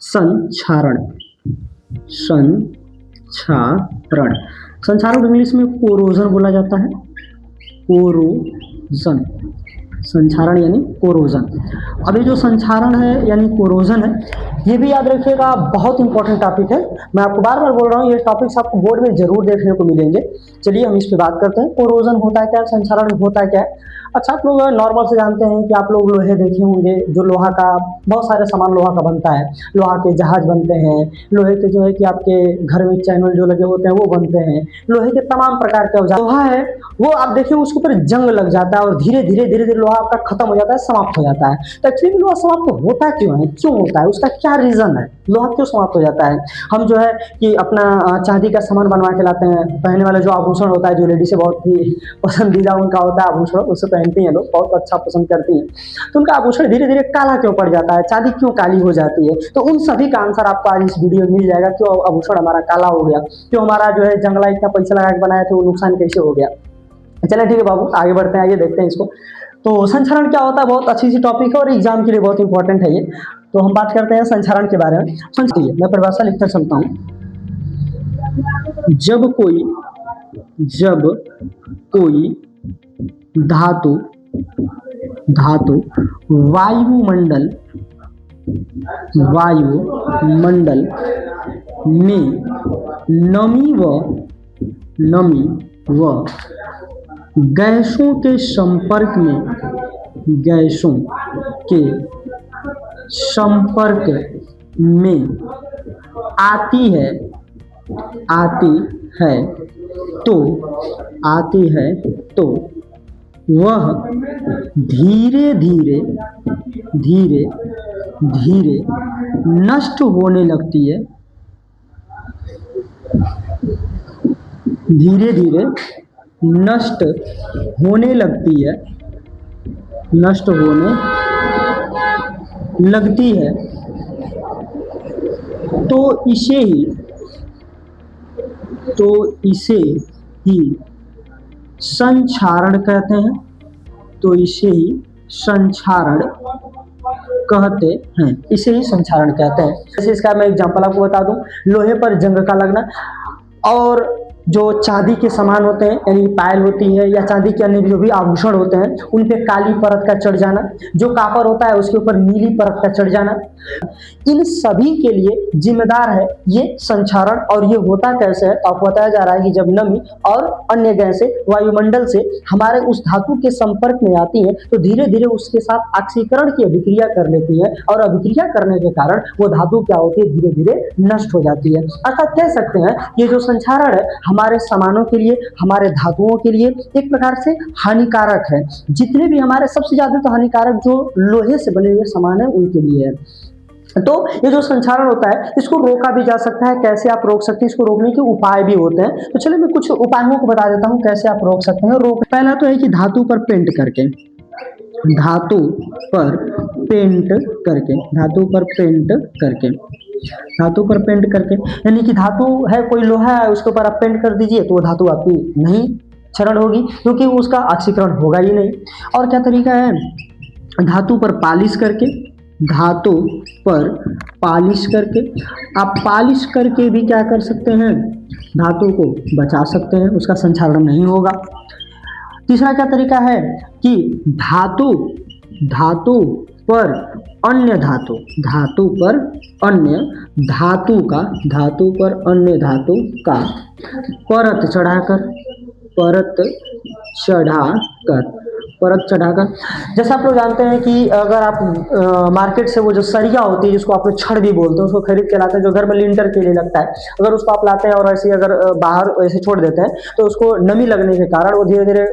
संक्षारण, संक्षारण, संक्षारण इंग्लिश में कोरोजन बोला जाता है, कोरोजन, संक्षारण यानी कोरोजन। अभी जो संक्षारण है यानी कोरोजन है, ये भी याद रखिएगा, बहुत इंपॉर्टेंट टॉपिक है। मैं आपको बार बार बोल रहा हूँ, ये टॉपिक्स आपको बोर्ड में जरूर देखने को मिलेंगे। चलिए हम इस पे बात करते हैं, कोरोजन होता है क्या, संक्षारण होता है क्या। अच्छा, आप लोग नॉर्मल से जानते हैं कि आप लोग लोहे देखे होंगे, जो लोहा का बहुत सारे सामान लोहा का बनता है, लोहा के जहाज बनते हैं, लोहे के जो है कि आपके घर में चैनल जो लगे होते हैं वो बनते हैं, लोहे के तमाम प्रकार के औजार। लोहा है वो आप देखिए उसके ऊपर जंग लग जाता है और धीरे धीरे लोहा आपका खत्म हो जाता है, समाप्त हो जाता है। तो एक्चुअली लोहा समाप्त होता क्यों है, क्यों होता है, उसका क्या रीजन है, लोहा क्यों समाप्त हो जाता है। हम जो है कि अपना चांदी का सामान बनवा के लाते हैं, पहनने वाला जो आभूषण होता है, जो लेडी से बहुत ही पसंदीदा उनका होता है आभूषण, उससे पहनती हैं लोग, बहुत अच्छा पसंद करती हैं। तो उनका आभूषण धीरे धीरे काला क्यों पड़ जाता है, चांदी क्यों काली हो जाती है, तो उन सभी का आंसर आपको आज इस वीडियो में मिल जाएगा। क्यों आभूषण हमारा काला हो गया, क्यों हमारा जो है जंगला इतना पैसा लगा के बनाया था वो नुकसान कैसे हो गया। चलिए ठीक है बाबू, आगे बढ़ते हैं, आइए देखते हैं इसको। तो संक्षारण क्या होता है, बहुत अच्छी सी टॉपिक है और एग्जाम के लिए बहुत इंपॉर्टेंट है ये। तो हम बात करते हैं संक्षारण के बारे में। समझिए, मैं परिभाषा लिखकर चलता हूँ। जब कोई धातु वायुमंडल में नमी व गैसों के संपर्क में आती है तो वह धीरे धीरे नष्ट होने लगती है, नष्ट होने लगती है। तो इसे ही संक्षारण कहते हैं। जैसे इसका मैं एग्जांपल आपको बता दूं, लोहे पर जंग का लगना, और जो चांदी के सामान होते हैं यानी पायल होती है या चांदी के अन्य जो भी आभूषण होते हैं उन पे काली परत का चढ़ जाना, जो कापर होता है उसके ऊपर नीली परत का चढ़ जाना, इन सभी के लिए जिम्मेदार है ये संक्षारण। और ये होता कैसे है, तो आपको बताया जा रहा है कि जब नमी और अन्य गैसें वायुमंडल से हमारे उस धातु के संपर्क में आती हैं तो धीरे धीरे उसके साथ ऑक्सीकरण की अभिक्रिया कर लेती है, और अभिक्रिया करने के कारण वो धातु क्या होती है, धीरे धीरे नष्ट हो जाती है। अर्थात कह सकते हैं ये जो संक्षारण है हमारे सामानों के लिए, हमारे धातुओं के लिए एक प्रकार से हानिकारक है। जितने भी हमारे सबसे ज्यादा तो हानिकारक जो लोहे से बने हुए सामान है उनके लिए है। तो ये जो संक्षारण होता है इसको रोका भी जा सकता है। कैसे आप रोक सकते हैं, इसको रोकने के उपाय भी होते हैं। तो चलिए मैं कुछ उपायों को बता देता हूं कैसे आप रोक सकते हैं। पहला तो है कि धातु पर पेंट करके, धातु पर पेंट करके, यानी कि धातु है, कोई लोहा है, उसके ऊपर आप पेंट कर दीजिए तो वो धातु आपकी नहीं क्षरण होगी, क्योंकि उसका ऑक्सीकरण होगा ही नहीं। और क्या तरीका है, धातु पर पालिश करके आप पालिश करके भी क्या कर सकते हैं, धातु को बचा सकते हैं, उसका संक्षारण नहीं होगा। तीसरा क्या तरीका है कि धातु पर अन्य धातु का परत चढ़ाकर, जैसे आप लोग जानते हैं कि अगर आप मार्केट से वो जो सरिया होती है जिसको आप लोग छड़ भी बोलते हैं, उसको खरीद के लाते हैं, जो घर में लिंटर के लिए लगता है, अगर उसको आप लाते हैं और ऐसे अगर बाहर ऐसे छोड़ देते हैं तो उसको नमी लगने के कारण वो धीरे धीरे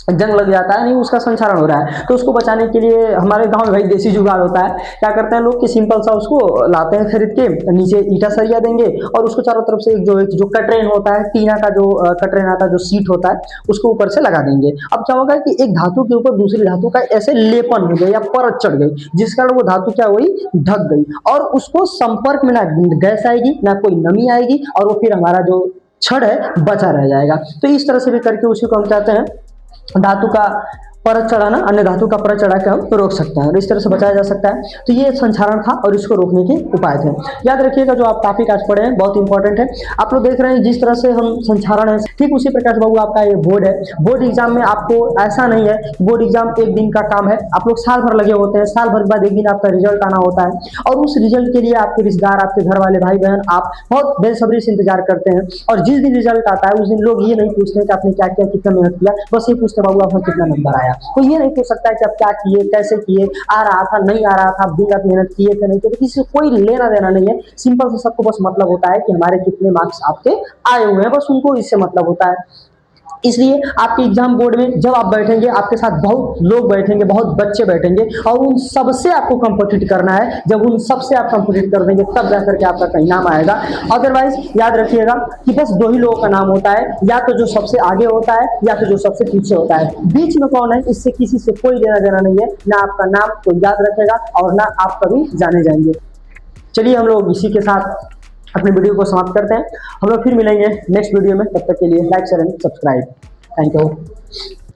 जंग लग जाता है, नहीं उसका संक्षारण हो रहा है। तो उसको बचाने के लिए हमारे गांव में भाई देसी जुगाड़ होता है। क्या करते हैं लोग कि सिंपल सा उसको लाते हैं खरीद के, नीचे ईटा सरिया देंगे और उसको चारों तरफ से जो कटरेन होता है, टीना का जो कटरेन आता है, जो सीट होता है, उसको ऊपर से लगा देंगे। अब क्या होगा कि एक धातु के ऊपर दूसरी धातु का ऐसे लेपन हो गया या परत चढ़ गई, जिस कारण वो धातु क्या हुई, ढक गई, और उसको संपर्क में ना गैस आएगी ना कोई नमी आएगी, और वो फिर हमारा जो छड़ है बचा रह जाएगा। तो इस तरह से भी करके उसी को हम कहते हैं धातु का परत चढ़ाना, अन्य धातु का परत चढ़ा के हम रोक सकते हैं और इस तरह से बचाया जा सकता है। तो ये संक्षारण था और इसको रोकने के उपाय थे। याद रखिएगा जो आप टॉपिक आज पढ़े हैं बहुत इंपॉर्टेंट है। आप लोग देख रहे हैं जिस तरह से हम संक्षारण है, ठीक उसी प्रकार से बाबू आपका ये बोर्ड है। बोर्ड एग्जाम में आपको ऐसा नहीं है बोर्ड एग्जाम एक दिन का काम है, आप लोग साल भर लगे होते हैं, साल भर के बाद एक दिन आपका रिजल्ट आना होता है और उस रिजल्ट के लिए आपके रिश्तेदार, आपके घर वाले, भाई बहन, आप बहुत बेसब्री से इंतजार करते हैं। और जिस दिन रिजल्ट आता है उस दिन लोग ये नहीं पूछते कि आपने क्या किया, कितना मेहनत किया, बस ये पूछते बाबू आपका कितना नंबर आया। तो ये नहीं पूछ सकता है कि आप क्या किए, कैसे किए, आ रहा था, नहीं आ रहा था, दिन रात मेहनत किए थे, नहीं किए थे, किसी कोई लेना देना नहीं है। सिंपल से सबको बस मतलब होता है कि हमारे कितने मार्क्स आपके आए हुए हैं, बस उनको इससे मतलब होता है। इसलिए आपके एग्जाम बोर्ड में जब आप बैठेंगे, आपके साथ बहुत लोग बैठेंगे, बहुत बच्चे बैठेंगे और उन सबसे आपको कंपीट करना है। जब उन सबसे आप कंपीट कर देंगे तब जाकर के आपका कहीं नाम आएगा। अदरवाइज याद रखिएगा कि बस दो ही लोगों का नाम होता है, या तो जो सबसे आगे होता है या तो जो सबसे पीछे होता है। बीच में कौन है इससे किसी से कोई लेना देना नहीं है। ना आपका नाम कोई याद रखेगा और ना आप कभी जाने जाएंगे। चलिए हम लोग इसी के साथ अपने वीडियो को समाप्त करते हैं। हम लोग फिर मिलेंगे नेक्स्ट वीडियो में, तब तक के लिए like share and subscribe. Thank you.